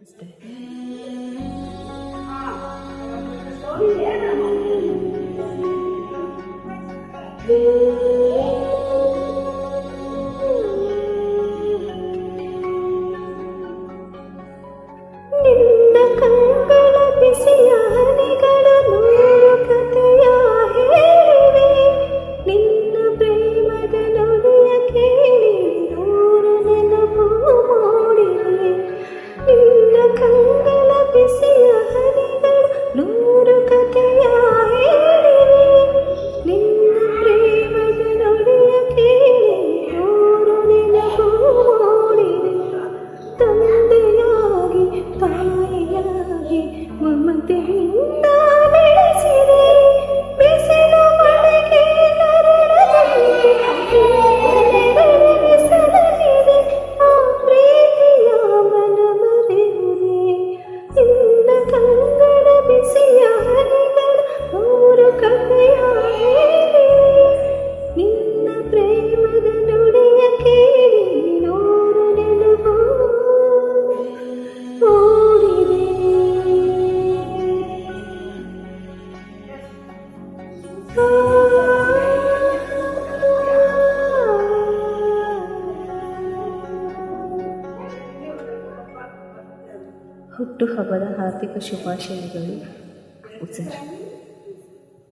ಅಷ್ಟೇ. ನಿನ್ನ ಕಂಗಳ ಬಿಸಿಯ ಹನಿಗಳ ನೂರು ಕಥೆಯ ಹೇಳಿವೆ, ನಿನ್ನ ಪ್ರೇಮದ ನುಡಿಯ ಕೇಳಿ ನೂರು ನೆನಪು ಮೂಡಿವೆ. ನಿನ್ನ ಕಂಗಳ ಬಿಸಿಯ ಹನಿಗಳ ನೂರು ಕಥೆಯ ಹೇಳಿವೆ, ನಿನ್ನ ಪ್ರೇಮದ ನುಡಿಯ ಕೇಳಿ ನೂರು ನೆನಪು ಮೂಡಿವೆ. ತಂದೆಯಾಗಿ ತಾಯಿಯಾಗಿ ಮಮತೆಯಿಂದ ಬೆಳೆಸಿದೆ, ಬಿಸಿಲು ಮಳೆಗೆ ನರಳದಂತೆ ಸಲಹಿದೆ. ಆ ಪ್ರೀತಿಯ ಮನ ಮರೆಯುವೆ, ನಿನ್ನ ಕಂಗಳ ಬಿಸಿಯ ಹನಿಗಳ ನೂರು ಕಥೆಯ ಹೇಳಿವೆ, ನಿನ್ನ ಪ್ರೇಮದ ನುಡಿಯ ಕೇಳಿ ನೂರು ನೆನಪು ಮೂಡಿವೆ. ಹುಟ್ಟುಹಬ್ಬದ ಹಾರ್ದಿಕ ಶುಭಾಶಯಗಳು ಸರ್.